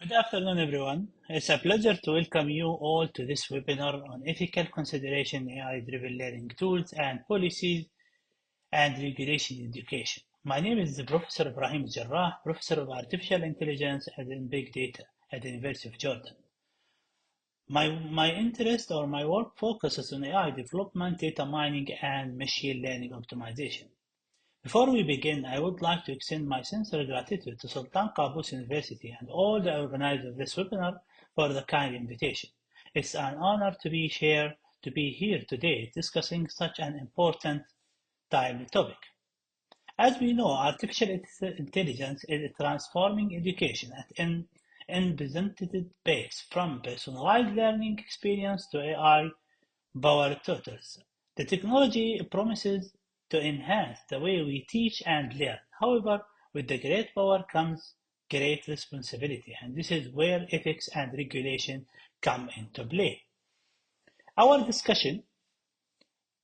Good afternoon, everyone. It's a pleasure to welcome you all to this webinar on ethical consideration AI-driven learning tools and policies and regulation in education. My name is Professor Ibrahim Aljarah, Professor of Artificial Intelligence and Big Data at the University of Jordan. My interest or my work focuses on AI development, data mining, and machine learning optimization. Before we begin, I would like to extend my sincere gratitude to Sultan Qaboos University and all the organizers of this webinar for the kind invitation. It's an honor to be here today discussing such an important, timely topic. As we know, artificial intelligence is transforming education at an unprecedented pace, from personalized learning experience to AI-powered tutors. The technology promises to enhance the way we teach and learn. However, with the great power comes great responsibility, and this is where ethics and regulation come into play. Our discussion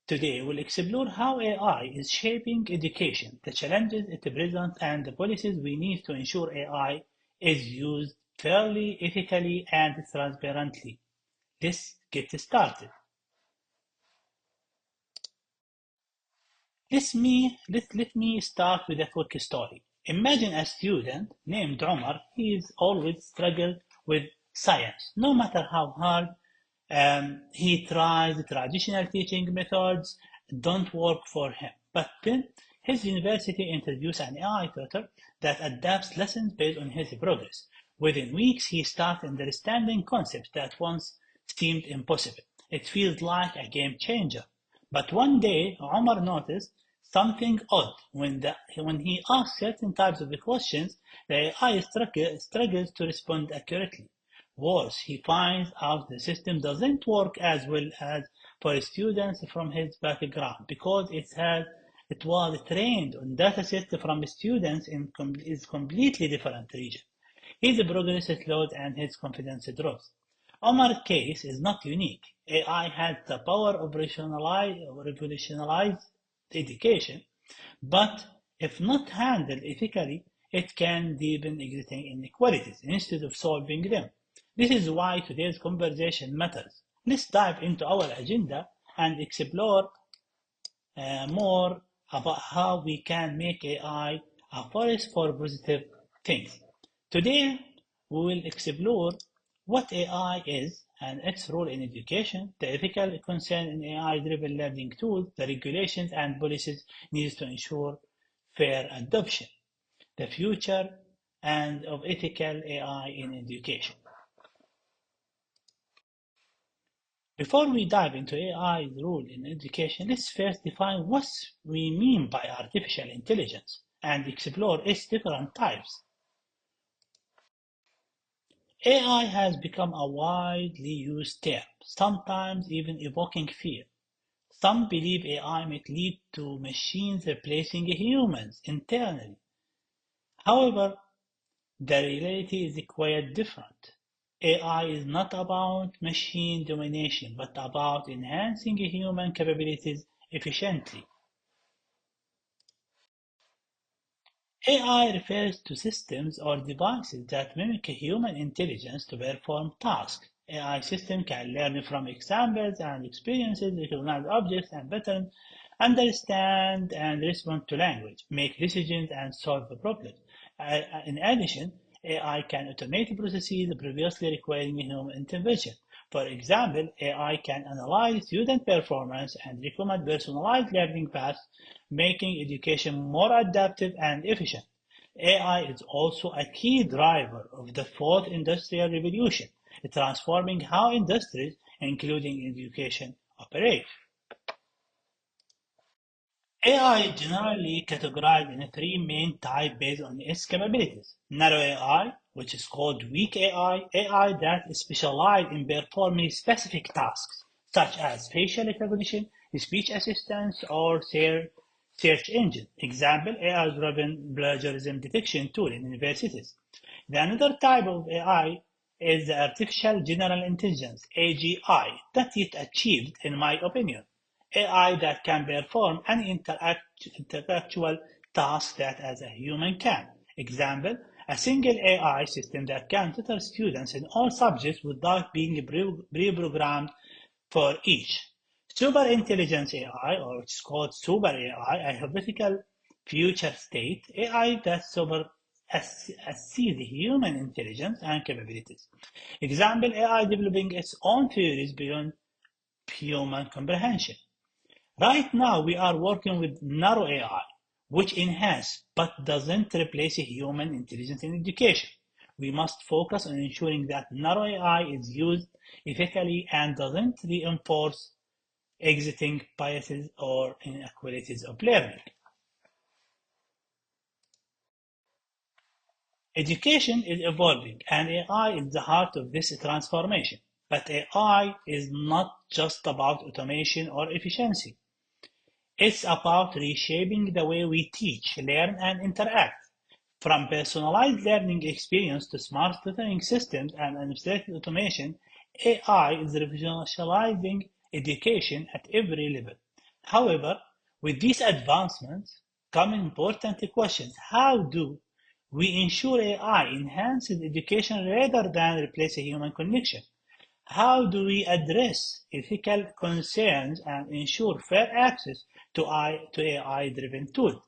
today will explore how AI is shaping education, the challenges it presents, and the policies we need to ensure AI is used fairly, ethically, and transparently. Let's get started. Let me start with a quick story. Imagine a student named Omar. He's always struggled with science. No matter how hard he tries, traditional teaching methods don't work for him. But then his university introduced an AI tutor that adapts lessons based on his progress. Within weeks, he starts understanding concepts that once seemed impossible. It feels like a game changer. But one day, Omar noticed something odd. When he asked certain types of questions, the AI struggles to respond accurately. Worse, he finds out the system doesn't work as well as for students from his background because it was trained on datasets from students in is completely different region. His progress slowed and his confidence drops. Omar's case is not unique. AI has the power of revolutionize education, but if not handled ethically, it can deepen existing inequalities instead of solving them. This is why today's conversation matters. Let's dive into our agenda and explore more about how we can make AI a force for positive things. Today, we will explore what AI is and its role in education, the ethical concern in AI-driven learning tools, the regulations and policies needed to ensure fair adoption, the future and of ethical AI in education. Before we dive into AI's role in education, let's first define what we mean by artificial intelligence and explore its different types. AI has become a widely used term, sometimes even evoking fear. Some believe AI might lead to machines replacing humans internally. However, the reality is quite different. AI is not about machine domination, but about enhancing human capabilities efficiently. AI refers to systems or devices that mimic human intelligence to perform tasks. AI systems can learn from examples and experiences, recognize objects and patterns, understand and respond to language, make decisions, and solve problems. In addition, AI can automate processes previously requiring human intervention. For example, AI can analyze student performance and recommend personalized learning paths, making education more adaptive and efficient. AI is also a key driver of the fourth industrial revolution, transforming how industries, including education, operate. AI is generally categorized in three main types based on its capabilities. Narrow AI, which is called weak AI, AI that specializes in performing specific tasks, such as facial recognition, speech assistance, or search engine. Example, AI-driven plagiarism detection tool in universities. The another type of AI is the artificial general intelligence, AGI, that it achieved, in my opinion. AI that can perform any intellectual task that as a human can. Example, A single AI system that can tutor students in all subjects without being pre-programmed for each. Super intelligence AI, or which is called super AI, a hypothetical future state AI that exceeds human intelligence and capabilities. Example, AI developing its own theories beyond human comprehension. Right now, we are working with narrow AI, which enhances but doesn't replace human intelligence in education. We must focus on ensuring that narrow AI is used ethically and doesn't reinforce existing biases or inequalities of learning. Education is evolving, and AI is the heart of this transformation. But AI is not just about automation or efficiency. It's about reshaping the way we teach, learn, and interact. From personalized learning experience to smart tutoring systems and administrative automation, AI is revolutionizing education at every level. However, with these advancements come important questions. How do we ensure AI enhances education rather than replace a human connection? How do we address ethical concerns and ensure fair access to AI-driven tools?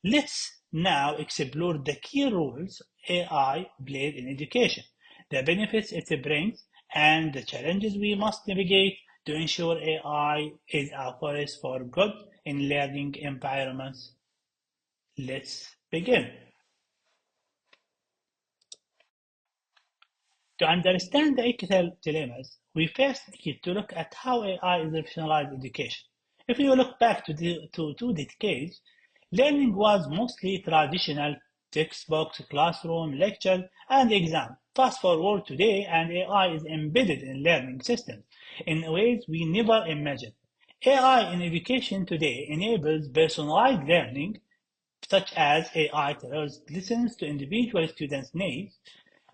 Let's now explore the key roles AI plays in education, the benefits it brings, and the challenges we must navigate to ensure AI is a force for good in learning environments. Let's begin. To understand the ethical dilemmas, we first need to look at how AI is revolutionized education. If you look back to 2 decades, learning was mostly traditional textbooks, classroom, lectures, and exams. Fast forward today, and AI is embedded in learning systems in ways we never imagined. AI in education today enables personalized learning, such as AI tailors listens to individual students' needs.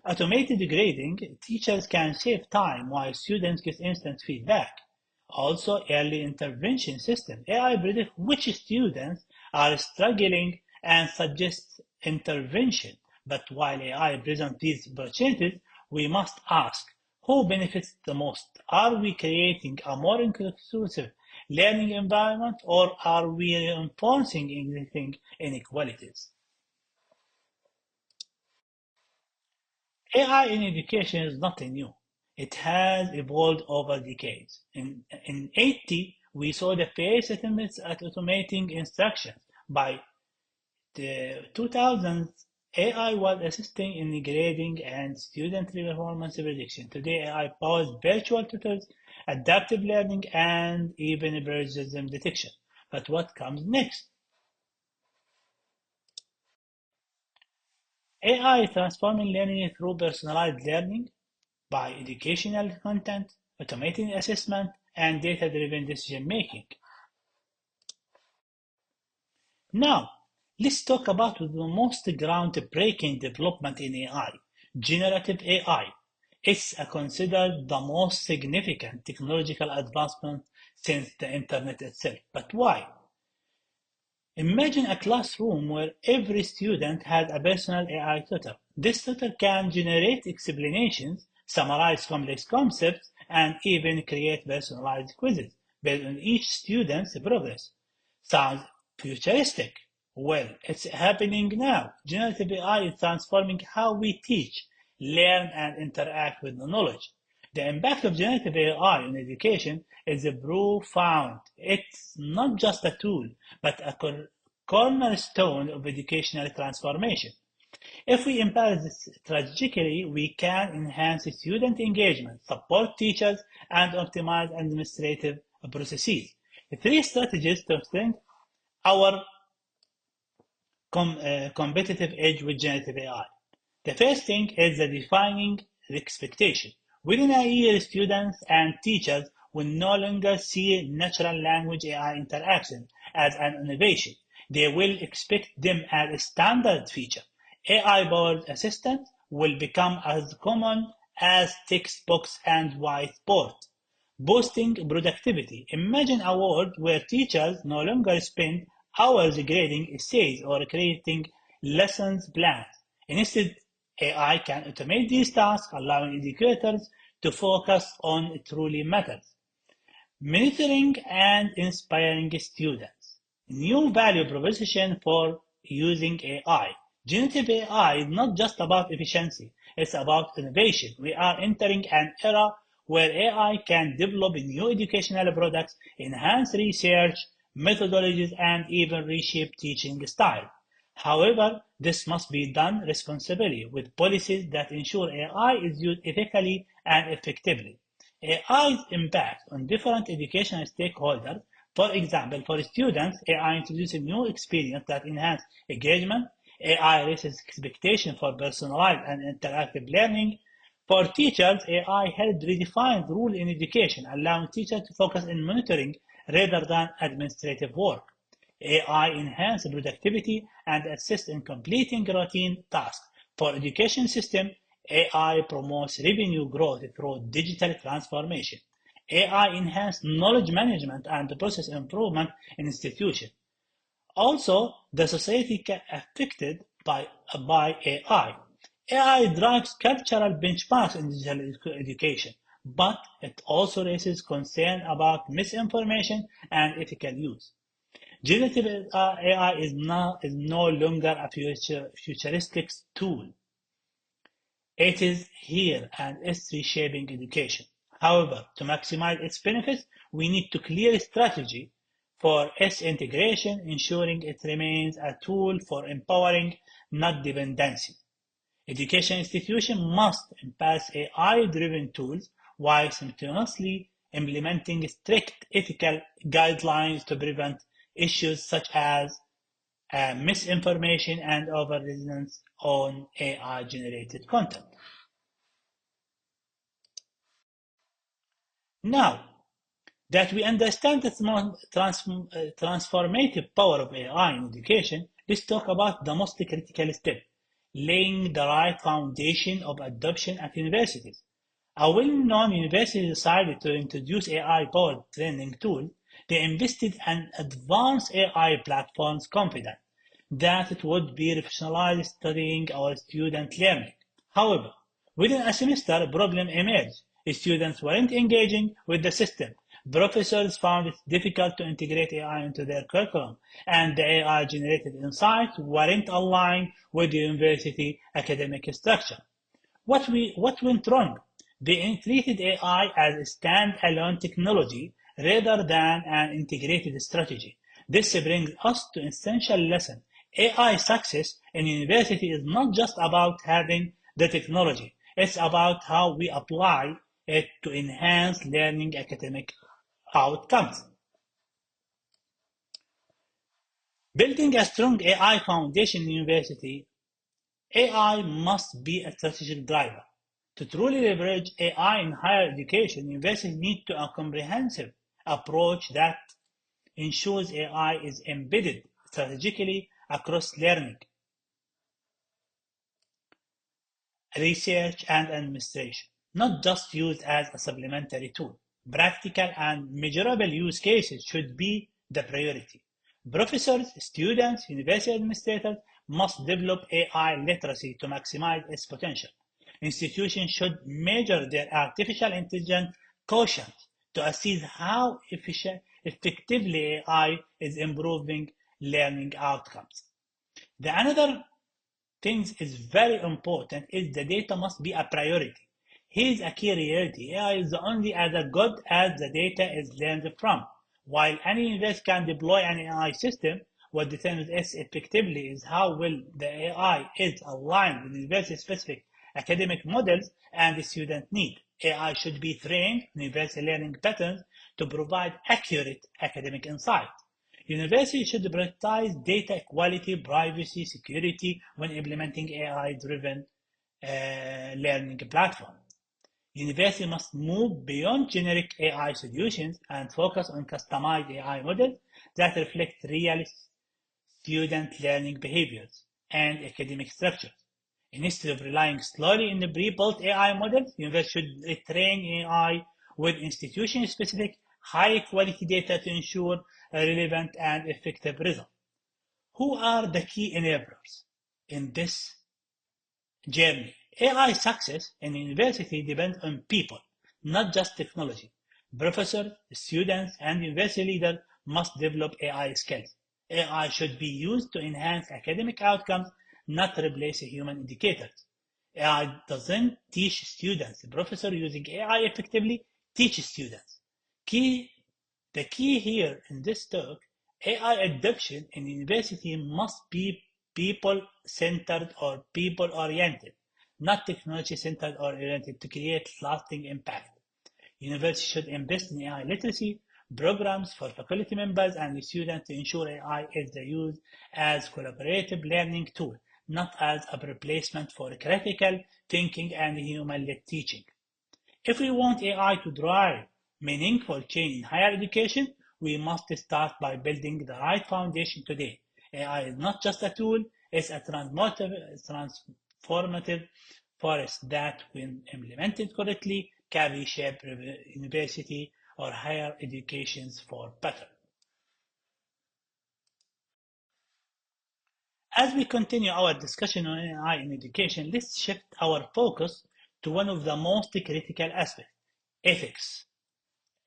Automated grading, teachers can save time while students get instant feedback. Also, early intervention system. AI predicts which students are struggling and suggests intervention. But while AI presents these opportunities, we must ask, who benefits the most? Are we creating a more inclusive learning environment, or are we reinforcing existing inequalities? AI in education is nothing new. It has evolved over decades. In 80, we saw the first attempts at automating instructions. By the 2000s, AI was assisting in grading and student performance prediction. Today, AI powers virtual tutors, adaptive learning, and even plagiarism detection. But what comes next? AI is transforming learning through personalized learning, by educational content, automating assessment, and data-driven decision-making. Now, let's talk about the most groundbreaking development in AI, generative AI. It's considered the most significant technological advancement since the internet itself. But why? Imagine a classroom where every student has a personal AI tutor. This tutor can generate explanations, summarize complex concepts, and even create personalized quizzes based on each student's progress. Sounds futuristic. Well, it's happening now. Generative AI is transforming how we teach, learn, and interact with the knowledge. The impact of generative AI on education is profound. It's not just a tool, but a cornerstone of educational transformation. If we embrace this strategically, we can enhance student engagement, support teachers, and optimize administrative processes. Three strategies to strengthen our competitive edge with generative AI. The first thing is the defining the expectation. Within a year, students and teachers will no longer see natural language AI interaction as an innovation. They will expect them as a standard feature. AI-powered assistants will become as common as textbooks and whiteboards, boosting productivity. Imagine a world where teachers no longer spend hours grading essays or creating lessons plans. Instead, AI can automate these tasks, allowing educators to focus on what truly matters: mentoring and inspiring students. New value proposition for using AI. Generative AI is not just about efficiency, it's about innovation. We are entering an era where AI can develop new educational products, enhance research methodologies, and even reshape teaching style. However, this must be done responsibly with policies that ensure AI is used ethically and effectively. AI's impact on different educational stakeholders. For example, for students, AI introduces new experiences that enhance engagement. AI raises expectations for personalized and interactive learning. For teachers, AI helps redefine rules in education, allowing teachers to focus on monitoring rather than administrative work. AI enhances productivity and assists in completing routine tasks. For education system, AI promotes revenue growth through digital transformation. AI enhances knowledge management and process improvement in institutions. Also, the society affected by AI. AI drives cultural benchmarks in digital education, but it also raises concern about misinformation and ethical use. Generative AI is no longer a futuristic tool. It is here and is reshaping education. However, to maximize its benefits, we need to clear a strategy for its integration, ensuring it remains a tool for empowering, not dependency. Education institutions must embrace AI-driven tools while simultaneously implementing strict ethical guidelines to prevent issues such as misinformation and over-reliance on AI-generated content. Now that we understand the transformative power of AI in education, let's talk about the most critical step: laying the right foundation of adoption at universities. A well-known university decided to introduce AI-powered training tools. They invested in advanced AI platforms, confident that it would be revolutionized studying our student learning. However, within a semester, a problem emerged. Students weren't engaging with the system. Professors found it difficult to integrate AI into their curriculum, and the AI-generated insights weren't aligned with the university academic structure. What went wrong? They treated AI as a standalone technology rather than an integrated strategy. This brings us to an essential lesson. AI success in university is not just about having the technology. It's about how we apply it to enhance learning academic outcomes. Building a strong AI foundation in university, AI must be a strategic driver. To truly leverage AI in higher education, universities need to a comprehensive approach that ensures AI is embedded strategically across learning, research, and administration, not just used as a supplementary tool. Practical and measurable use cases should be the priority. Professors, students, university administrators must develop AI literacy to maximize its potential. Institutions should measure their artificial intelligence quotient to assess how effectively AI is improving learning outcomes. The another things is very important is the data must be a priority. Here's a key reality: AI is only as good as the data is learned from. While any university can deploy an AI system, what determines its effectively is how well the AI is aligned with university-specific academic models and the student need. AI should be trained on university learning patterns to provide accurate academic insight. Universities should prioritize data quality, privacy, security when implementing AI-driven learning platforms. Universities must move beyond generic AI solutions and focus on customized AI models that reflect real student learning behaviors and academic structures. Instead of relying solely on the pre-built AI models, universities should retrain AI with institution-specific, high-quality data to ensure relevant and effective results. Who are the key enablers in this journey. AI success in university depends on people, not just technology. Professors, students, and university leaders must develop AI skills. AI should be used to enhance academic outcomes, not replace human educators. AI doesn't teach students. The professor using AI effectively teaches students. Key the key here in this talk, AI adoption in university must be people-centered or people-oriented, not technology-centered or oriented to create lasting impact. Universities should invest in AI literacy programs for faculty members and students to ensure AI is used as collaborative learning tool, not as a replacement for critical thinking and human-led teaching. If we want AI to drive meaningful change in higher education, we must start by building the right foundation today. AI is not just a tool, it's a transformative force that, when implemented correctly, can reshape university or higher educations for better. As we continue our discussion on AI in education, let's shift our focus to one of the most critical aspects, ethics.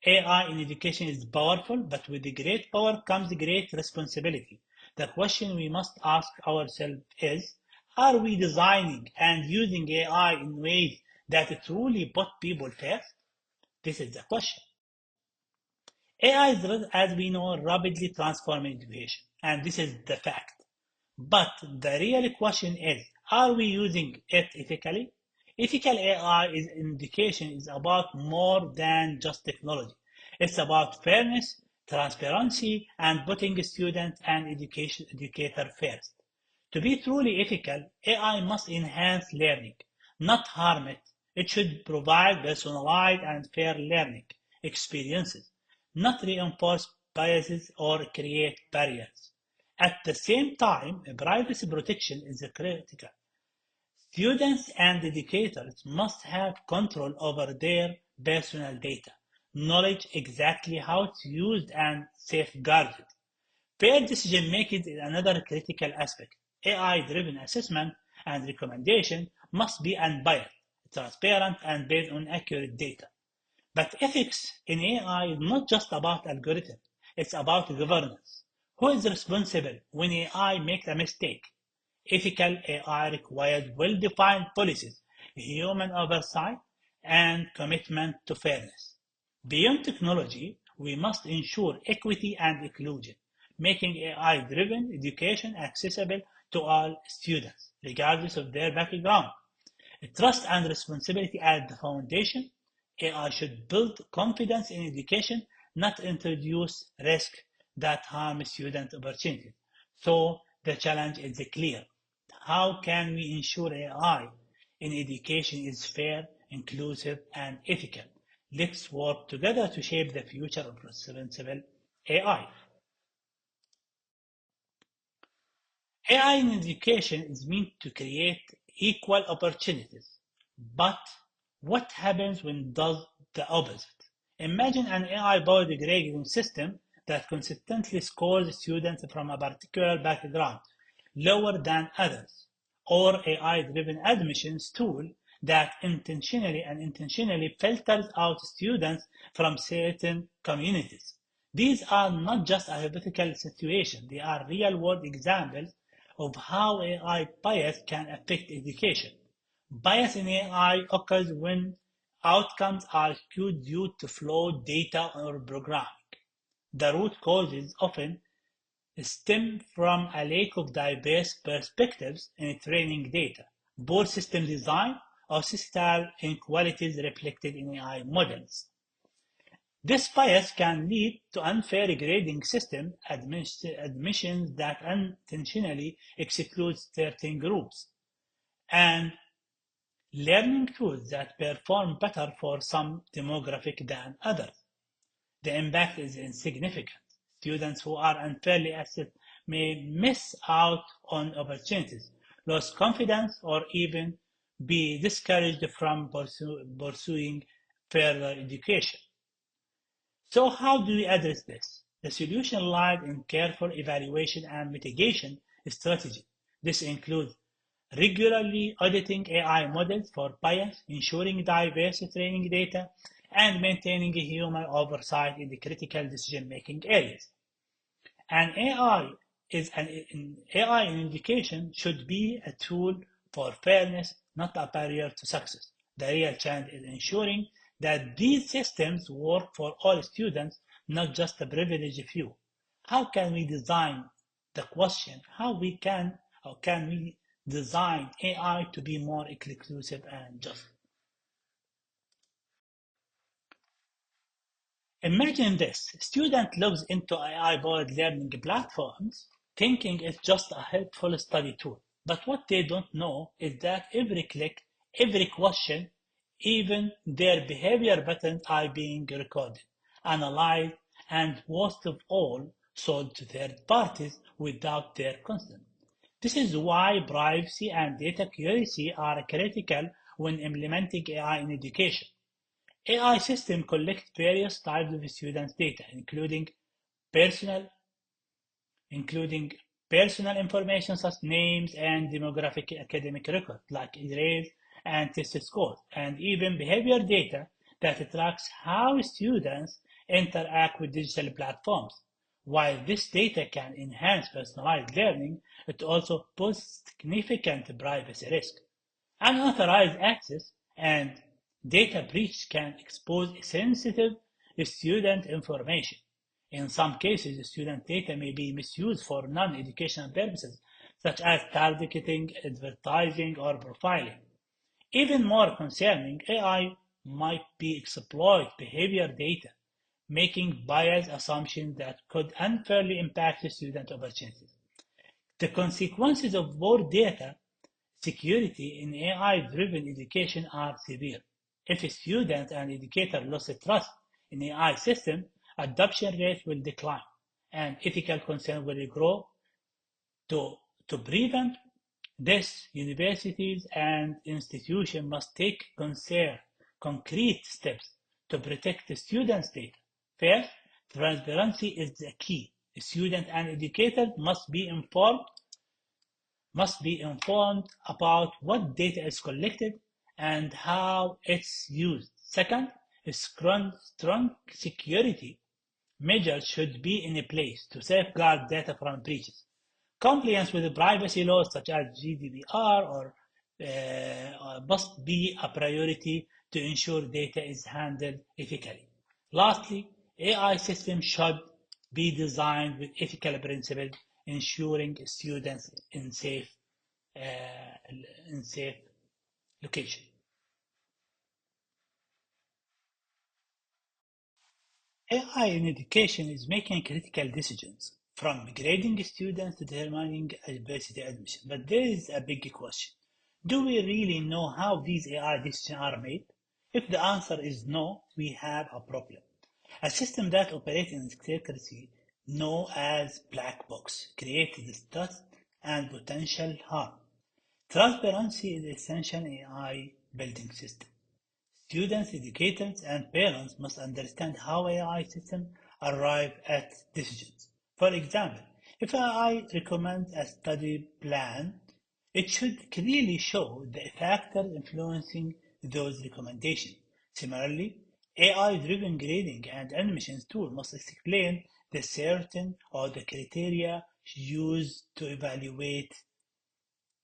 AI in education is powerful, but with the great power comes great responsibility. The question we must ask ourselves is, are we designing and using AI in ways that truly put people first? This is the question. AI is, as we know, rapidly transforming education, and this is the fact. But the real question is, are we using it ethically? Ethical AI in education is about more than just technology. It's about fairness, transparency, and putting students and educator first. To be truly ethical, AI must enhance learning, not harm it. It should provide personalized and fair learning experiences, not reinforce biases or create barriers. At the same time, privacy protection is critical. Students and educators must have control over their personal data, knowledge exactly how it's used and safeguarded. Fair decision making is another critical aspect. AI-driven assessment and recommendation must be unbiased, transparent, and based on accurate data. But ethics in AI is not just about algorithms, it's about governance. Who is responsible when AI makes a mistake? Ethical AI requires well-defined policies, human oversight, and commitment to fairness. Beyond technology, we must ensure equity and inclusion, making AI-driven education accessible to all students, regardless of their background. Trust and responsibility at the foundation. AI should build confidence in education, not introduce risk that harm student opportunities. So the challenge is clear. How can we ensure AI in education is fair, inclusive, and ethical? Let's work together to shape the future of responsible AI. AI in education is meant to create equal opportunities. But what happens when it does the opposite? Imagine an AI-powered grading system that consistently scores students from a particular background lower than others, or AI-driven admissions tool that intentionally filters out students from certain communities. These are not just a hypothetical situation, they are real-world examples of how AI bias can affect education. Bias in AI occurs when outcomes are skewed due to flawed data or programming. The root causes often stem from a lack of diverse perspectives in training data, poor system design, or system inequalities reflected in AI models. This bias can lead to unfair grading system admissions that unintentionally exclude certain groups, and learning tools that perform better for some demographic than others. The impact is insignificant. Students who are unfairly assessed may miss out on opportunities, lose confidence, or even be discouraged from pursuing further education. So how do we address this? The solution lies in careful evaluation and mitigation strategy. This includes regularly auditing AI models for bias, ensuring diverse training data, and maintaining human oversight in the critical decision-making areas. An AI an AI in education should be a tool for fairness, not a barrier to success. The real challenge is ensuring that these systems work for all students, not just a privileged few. How can we design the question? How can we design AI to be more inclusive and just? Imagine this: student logs into AI-powered learning platforms thinking it's just a helpful study tool. But what they don't know is that every click, every question, even their behavior patterns are being recorded, analyzed, and worst of all, sold to third parties without their consent. This is why privacy and data accuracy are critical when implementing AI in education. AI systems collect various types of students' data, personal including personal information such as names and demographic academic records like grades and test scores, and even behavior data that tracks how students interact with digital platforms. While this data can enhance personalized learning, it also poses significant privacy risk. Unauthorized access and data breach can expose sensitive student information. In some cases, student data may be misused for non-educational purposes, such as targeting, advertising, or profiling. Even more concerning, AI might be exploit behavior data, making biased assumptions that could unfairly impact student opportunities. The consequences of poor data security in AI-driven education are severe. If students and educators lose trust in AI systems, adoption rates will decline, and ethical concern will grow. To, to prevent this, universities and institutions must take concrete steps to protect the students' data. First, transparency is the key. Students and educators must be informed about what data is collected and how it's used. Second, strong security measures should be in place to safeguard data from breaches. Compliance with privacy laws such as GDPR must be a priority to ensure data is handled ethically. Lastly, AI systems should be designed with ethical principles, ensuring students in safe location. AI in education is making critical decisions, from grading students to determining university admission. But there is a big question. Do we really know how these AI decisions are made? If the answer is no, we have a problem. A system that operates in secrecy, known as black box, creates distrust and potential harm. Transparency is essential in AI building system. Students, educators, and parents must understand how AI systems arrive at decisions. For example, if AI recommends a study plan, it should clearly show the factors influencing those recommendations. Similarly, AI-driven grading and admissions tools must explain the certain or the criteria used to evaluate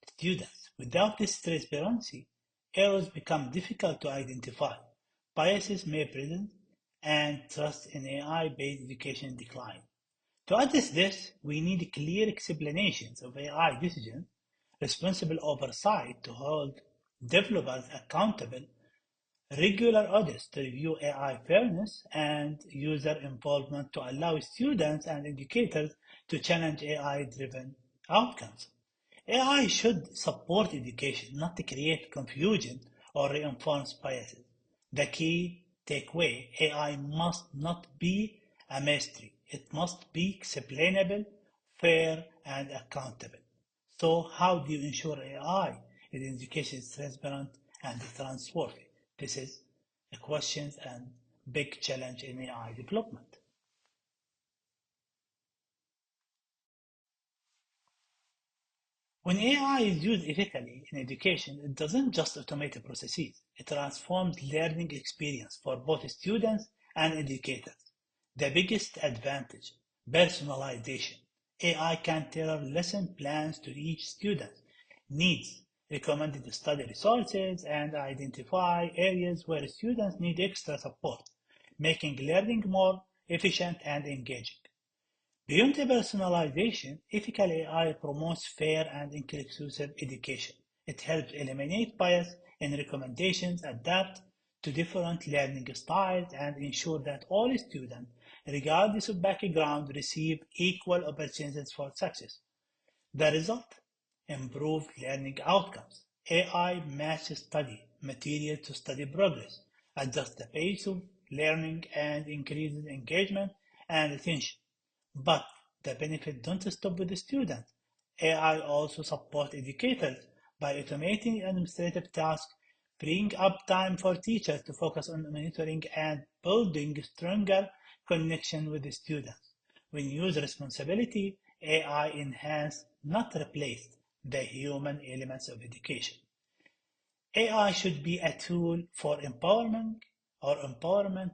students. Without this transparency, errors become difficult to identify, biases may present, and trust in AI-based education decline. To address this, we need clear explanations of AI decisions, responsible oversight to hold developers accountable, regular audits to review AI fairness, and user involvement to allow students and educators to challenge AI-driven outcomes. AI should support education, not to create confusion or reinforce biases. The key takeaway: AI must not be a mystery. It must be explainable, fair, and accountable. So, how do you ensure AI in education is transparent and trustworthy? This is a question and big challenge in AI development. When AI is used ethically in education, it doesn't just automate processes, it transforms learning experience for both students and educators. The biggest advantage, personalization. AI can tailor lesson plans to each student's needs, recommended study resources, and identify areas where students need extra support, making learning more efficient and engaging. Beyond personalization, ethical AI promotes fair and inclusive education. It helps eliminate bias in recommendations, adapt to different learning styles, and ensure that all students, regardless of background, receive equal opportunities for success. The result? Improved learning outcomes. AI matches study material to study progress, adjusts the pace of learning, and increases engagement and attention. But the benefits don't stop with the student. AI also supports educators by automating administrative tasks, freeing up time for teachers to focus on monitoring and building stronger connection with the students. When used responsibility, AI enhance, not replace, the human elements of education. AI should be a tool for empowerment,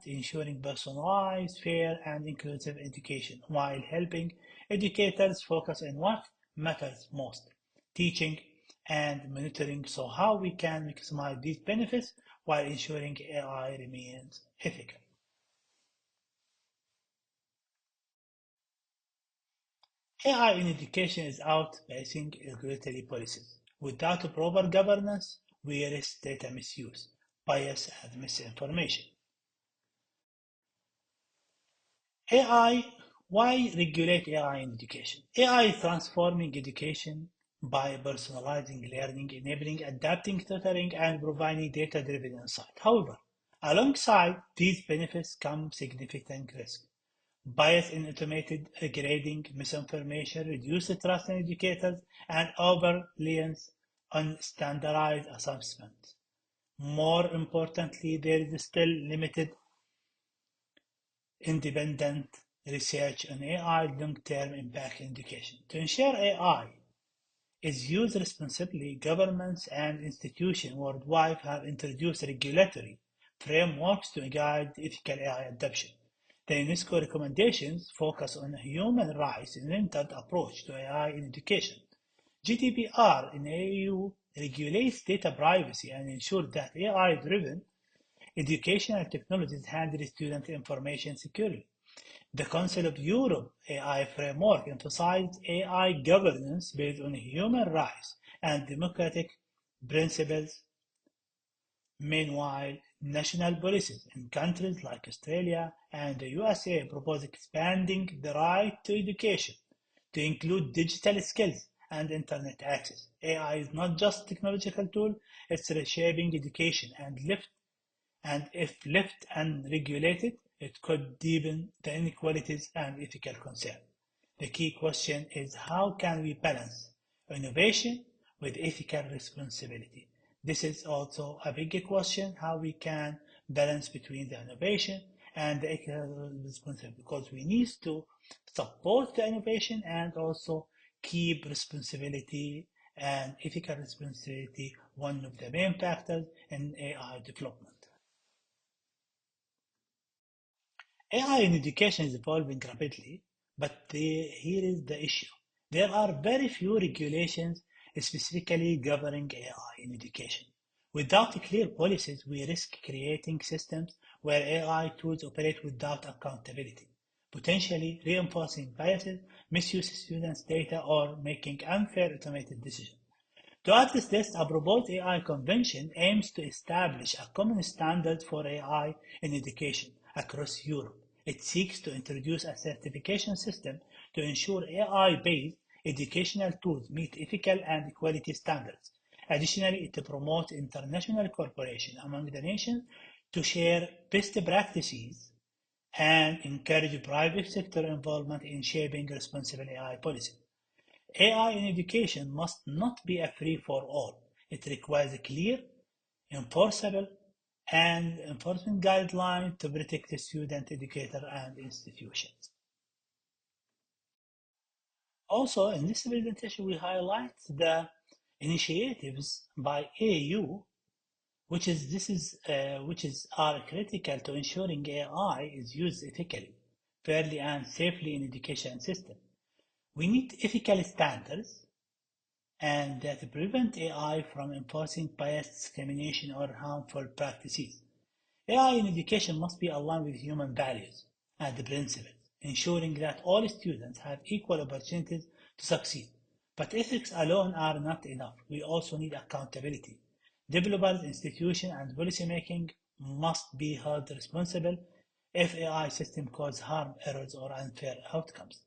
ensuring personalized, fair, and inclusive education, while helping educators focus on what matters most, teaching and monitoring. So how we can maximize these benefits while ensuring AI remains ethical. AI in education is outpacing regulatory policies. Without proper governance, we risk data misuse, bias, and misinformation. AI, why regulate AI in education? AI is transforming education by personalizing learning, enabling adapting tutoring, and providing data-driven insight. However, alongside these benefits come significant risks. Bias in automated grading, misinformation, reduced trust in educators, and over-reliance on standardized assessments. More importantly, there is still limited independent research on AI long-term impact in education. To ensure AI is used responsibly, governments and institutions worldwide have introduced regulatory frameworks to guide ethical AI adoption. The UNESCO recommendations focus on a human rights-centered approach to AI in education. GDPR in the EU regulates data privacy and ensures that AI-driven educational technologies handle student information securely. The Council of Europe AI framework emphasized AI governance based on human rights and democratic principles. Meanwhile, national policies in countries like Australia and the USA propose expanding the right to education to include digital skills and internet access. AI is not just a technological tool, it's reshaping education and if left unregulated, it could deepen the inequalities and ethical concerns. The key question is how can we balance innovation with ethical responsibility? This is also a big question how we can balance between the innovation and the ethical responsibility because we need to support the innovation and also keep responsibility and ethical responsibility one of the main factors in AI development. AI in education is evolving rapidly, but here is the issue. There are very few regulations specifically governing AI in education. Without clear policies, we risk creating systems where AI tools operate without accountability, potentially reinforcing biases, misuse students' data, or making unfair automated decisions. To address this, a proposed AI convention aims to establish a common standard for AI in education across Europe. It seeks to introduce a certification system to ensure AI-based educational tools meet ethical and quality standards. Additionally, it promotes international cooperation among the nations to share best practices and encourage private sector involvement in shaping responsible AI policy. AI in education must not be a free-for-all. It requires a clear, enforceable, and enforcement guidelines to protect the student, educator, and institutions. Also, in this presentation, we highlight the initiatives by AU, which are critical to ensuring AI is used ethically, fairly, and safely in education system. We need ethical standards and that prevent AI from enforcing bias, discrimination, or harmful practices. AI in education must be aligned with human values and principles, ensuring that all students have equal opportunities to succeed. But ethics alone are not enough. We also need accountability. Developers, institutions, and policymaking must be held responsible if AI system cause harm, errors, or unfair outcomes.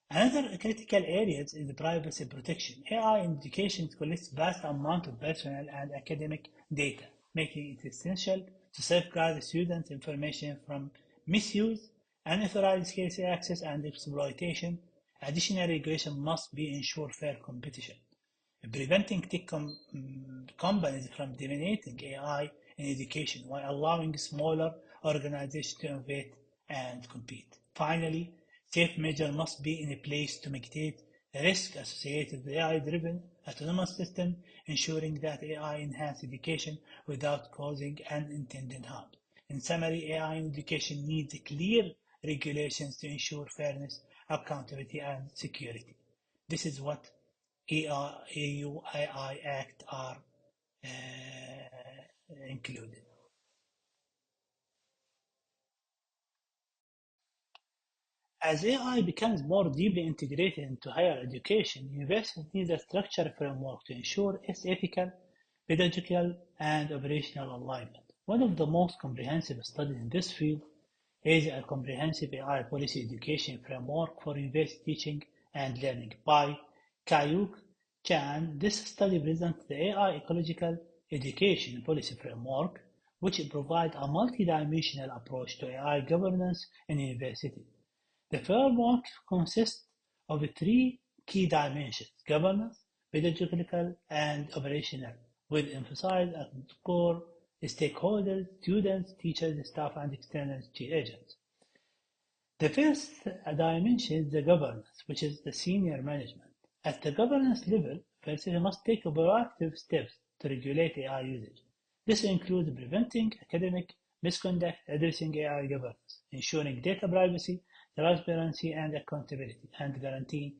Another critical area is privacy protection. AI in education collects vast amount of personal and academic data, making it essential to safeguard students' information from misuse, unauthorized case access, and exploitation. Additional regulation must be ensure fair competition, preventing companies from dominating AI in education while allowing smaller organizations to innovate and compete. Finally, safe measures must be in place to mitigate the risk associated with AI-driven autonomous systems, ensuring that AI enhances education without causing unintended harm. In summary, AI in education needs clear regulations to ensure fairness, accountability, and security. This is what AUII Act are included. As AI becomes more deeply integrated into higher education, universities need a structured framework to ensure its ethical, pedagogical, and operational alignment. One of the most comprehensive studies in this field is a comprehensive AI policy education framework for university teaching and learning by Kayuk Chan. This study presents the AI ecological education policy framework, which provides a multidimensional approach to AI governance in universities. The framework consists of three key dimensions: governance, pedagogical, and operational, with emphasis on core stakeholders, students, teachers, staff, and external agents. The first dimension is the governance, which is the senior management. At the governance level, faculty must take proactive steps to regulate AI usage. This includes preventing academic misconduct, addressing AI governance, ensuring data privacy, transparency, and accountability, and guaranteeing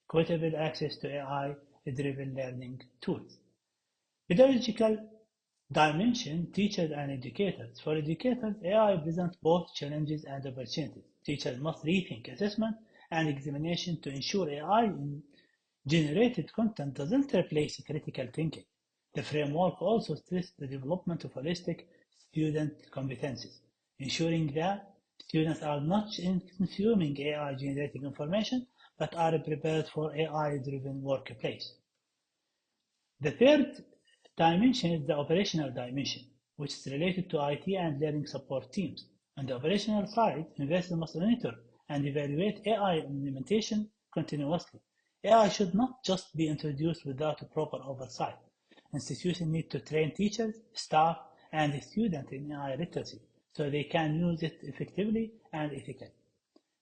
equitable access to AI-driven learning tools. Pedagogical dimension: teachers and educators. For educators, AI presents both challenges and opportunities. Teachers must rethink assessment and examination to ensure AI generated content doesn't replace critical thinking. The framework also stresses the development of holistic student competencies, ensuring that students are not consuming AI generated information but are prepared for AI driven workplace. The third dimension is the operational dimension, which is related to IT and learning support teams. On the operational side, investors must monitor and evaluate AI implementation continuously. AI should not just be introduced without proper oversight. Institutions need to train teachers, staff, and students in AI literacy so they can use it effectively and ethically.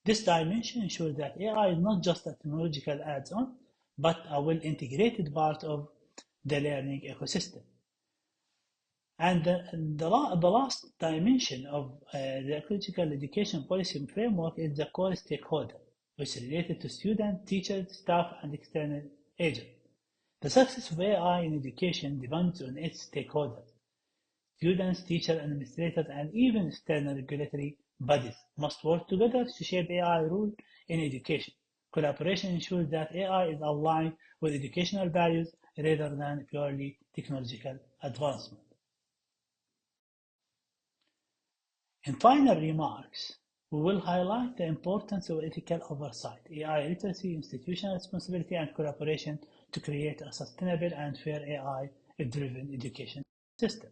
This dimension ensures that AI is not just a technological add-on, but a well-integrated part of the learning ecosystem. And the last dimension of the ecological education policy framework is the core stakeholder, which is related to students, teachers, staff, and external agents. The success of AI in education depends on its stakeholders. Students, teachers, administrators, and even external regulatory bodies must work together to shape AI rules in education. Collaboration ensures that AI is aligned with educational values rather than purely technological advancement. In final remarks, we will highlight the importance of ethical oversight, AI literacy, institutional responsibility, and collaboration to create a sustainable and fair AI-driven education system.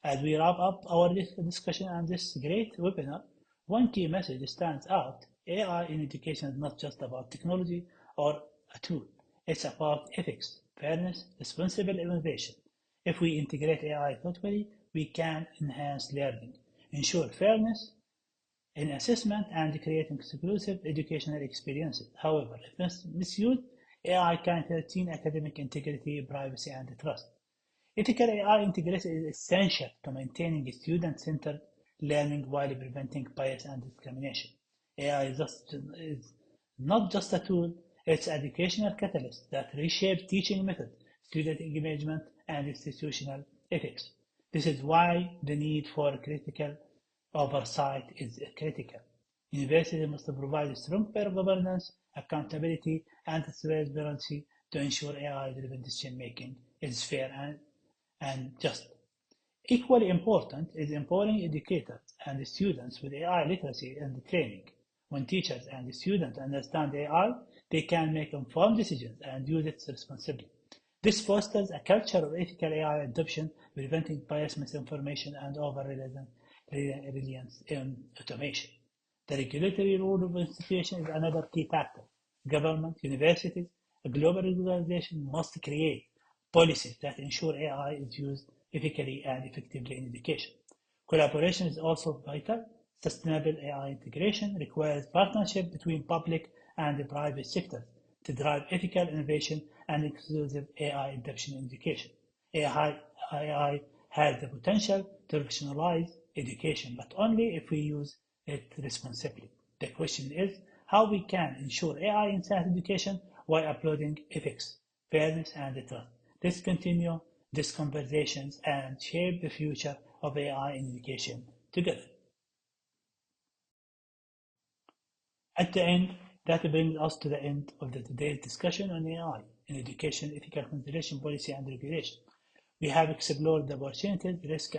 As we wrap up our discussion on this great webinar, one key message stands out: AI in education is not just about technology or a tool. It's about ethics, fairness, responsible innovation. If we integrate AI thoughtfully, we can enhance learning, ensure fairness, in assessment and creating exclusive educational experiences. However, if misused, AI can threaten academic integrity, privacy, and trust. Ethical AI integration is essential to maintaining student-centered learning while preventing bias and discrimination. AI is not just a tool, it's an educational catalyst that reshapes teaching methods, student engagement, and institutional ethics. This is why the need for critical oversight is critical. Universities must provide strong peer governance, accountability, and transparency to ensure AI-driven decision-making is fair and just. Equally important is empowering educators and students with AI literacy and training. When teachers and students understand AI, they can make informed decisions and use it responsibly. This fosters a culture of ethical AI adoption, preventing bias, misinformation, and over-reliance in automation. The regulatory role of institutions is another key factor. Governments, universities, a global organization must create policies that ensure AI is used ethically and effectively in education. Collaboration is also vital. Sustainable AI integration requires partnership between public and private sectors to drive ethical innovation and inclusive AI adoption in education. AI has the potential to revolutionize education, but only if we use it responsibly. The question is how we can ensure AI in science education while uploading ethics, fairness, and trust. Let's continue these conversations and shape the future of AI in education together. At the end, that brings us to the end of today's discussion on AI in education, ethical consideration, policy, and regulation. We have explored the opportunities, risks,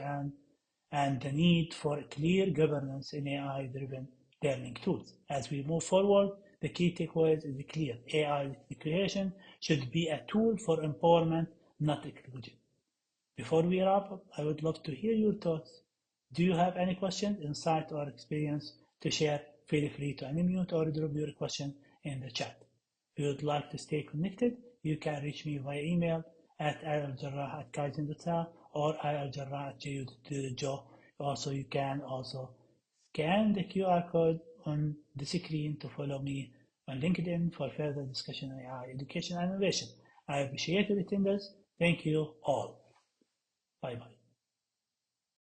and the need for clear governance in AI-driven learning tools. As we move forward, the key takeaways is clear. AI creation should be a tool for empowerment, not exclusion. Before we wrap up, I would love to hear your thoughts. Do you have any questions, insight, or experience to share? Feel free to unmute or drop your question in the chat. If you would like to stay connected, you can reach me via email at aljarah@kaizen.sa or aljarah@ju.jo. Also, you can scan the QR code on the screen to follow me on LinkedIn for further discussion on AI education and innovation. I appreciate your attendance. Thank you all. Bye bye.